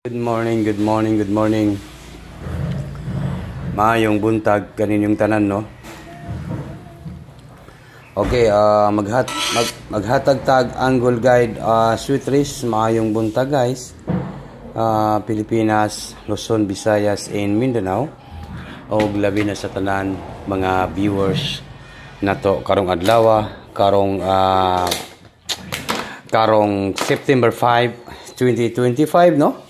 Good morning, good morning, good morning. Maayong buntag kaninyong tanan, no? Okay, maghatag tag Angle Guide Sweet Rice. Maayong buntag, guys. Pilipinas, Luzon, Visayas, and Mindanao. O labi na sa tanan mga viewers nato karong adlaw, karong September 5, 2025, no?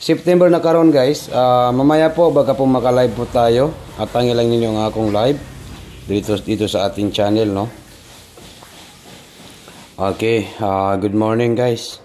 September na karon, guys. Mamaya po baka po maka-live po tayo. At tangin lang ninyo ang akong live dito sa ating channel, no? Okay, good morning, guys.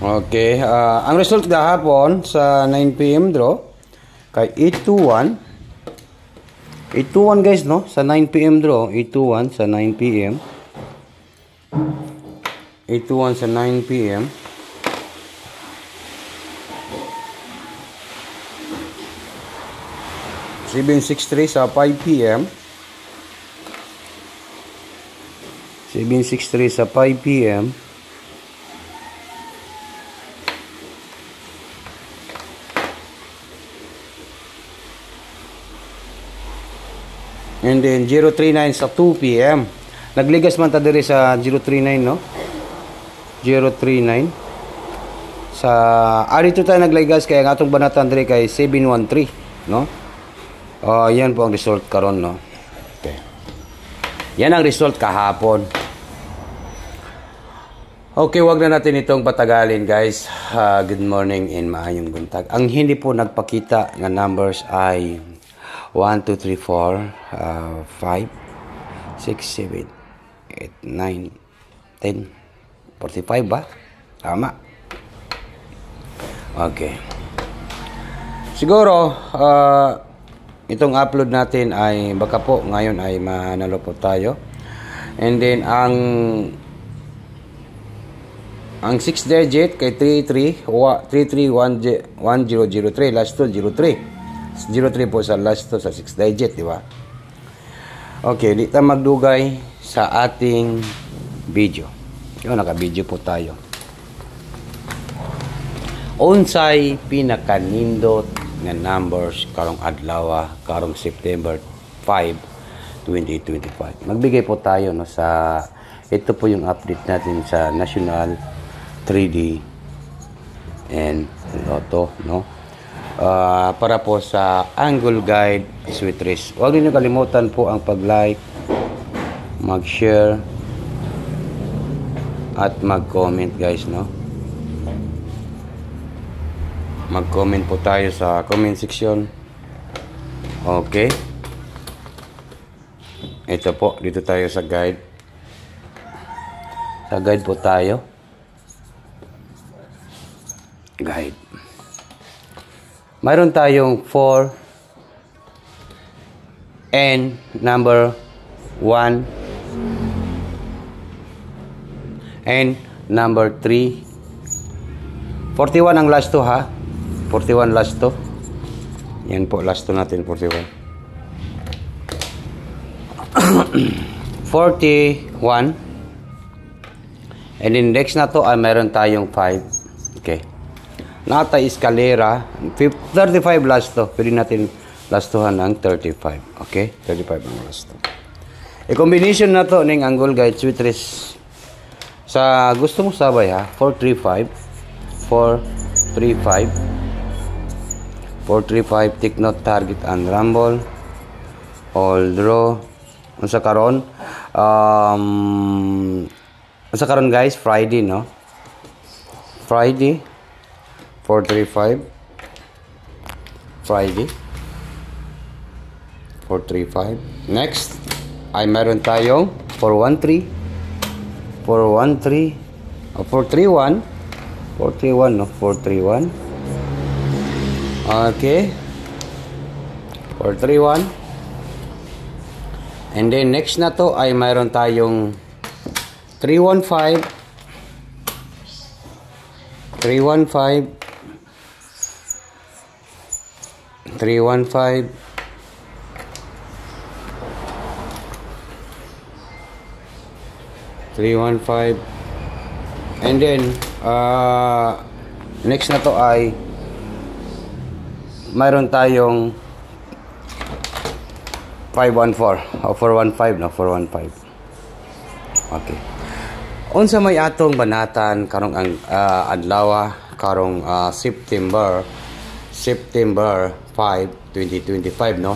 Okay, ang result gahapon sa 9 PM draw kay 821. 821, guys, no? Sa 9 PM draw, 821 sa 9 PM. 821 sa 9 PM. $763 sa 5 PM. 763 sa 5 PM. And then 039 sa 2 PM. Nagligas man ta diri sa 039, no? 039 sa dito tayo nagligas kaya ang atong banatan diri kay 713, no? Yan po ang result karon, no? Okay. Yan ang result kahapon. Okay, wag na natin itong patagalin, guys. Good morning and maayong buntag. Ang hindi po nagpakita nga numbers ay 1, 2, 3, 4, 5, 6, 7, 8, 9, 10, 45 ba? Tama. Okay. Siguro, itong upload natin ay baka po ngayon ay manalo po tayo. And then, ang 6 digit kay 331003, last 2, 03. 03 po sa last to sa 6 digit, di ba? Okay, di tayo magdugay sa ating video. Naka-video po tayo. Unsay pinakanindot nga numbers karong adlaw, karong September 5, 2025. Magbigay po tayo, no, sa ito po yung update natin sa National 3D and Lotto, no? Para po sa Angle Guide Sweet Rice. Huwag niyo kalimutan po ang pag-like, mag-share, at mag-comment, guys, no? Mag-comment po tayo sa comment section. Okay. Ito po, dito tayo sa guide. Sa guide po tayo. Guide. Mayroon tayong 4 and number 1 and number 3. 41 ang last to, ha? 41 last to. Yan po, last to natin, 41. 41. And then next na to ay mayroon tayong 5. Okay. Nata escalera, 35 last to. Pwede natin last tohan ng 35. Okay? 35 ang last to. I-combination na to ng Angle Guide Sweet Rice. Sa gusto mo sabay, ha? 435. 435. 435. Take note, target and rumble. All draw. Unsa karon? Unsa karon, guys? Friday, no? Friday. 435 Friday 435. Next ay meron tayong 413 431 431, no? 431. Okay, 431. And then next na to ay mayroon tayong 315 315 315 315 and then next na to ay mayroon tayong 514 o 415 no 415. Okay. Unsa may atong banatan karong ang adlaw karong September 5, 2025 no.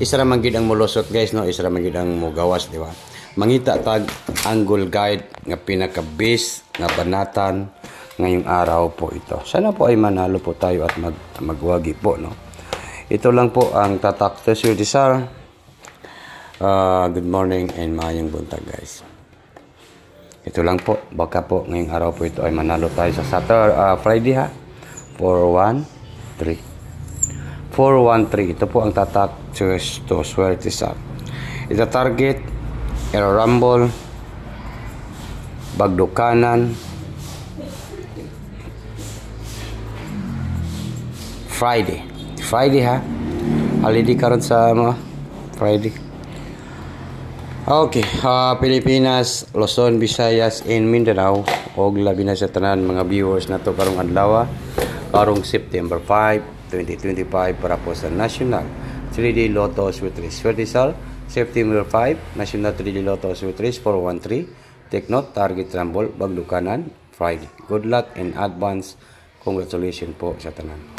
Isa ra man gid ang mulusot guys no, isa ra man gid ang mugawas di ba. Mangita tag angle guide nga pinaka base nga banatan ngayong araw po ito. Sana po ay manalo po tayo at magwagi po no. Ito lang po ang tatak to Sir Desar. Good morning and maayong buntag guys. Ito lang po, baka po ngayong araw po ito ay manalo tayo sa Friday ha. 413. Ito po ang tatak to swerte sa. Ito target, Aero Rumble, Bagdo Kanan, Friday ha. Holiday karon sa Friday. Okay, Pilipinas, Luzon, Visayas, and Mindanao og labi na sa tanan mga viewers nato karong adlaw karong September 5, 2025 para po sa National 3D Lotto Switris. Swertisal September 5, National 3D Lotto Switris 413. Take note, target rumble, Bagdo Kanan, Friday. Good luck and advance congratulations po sa tanan.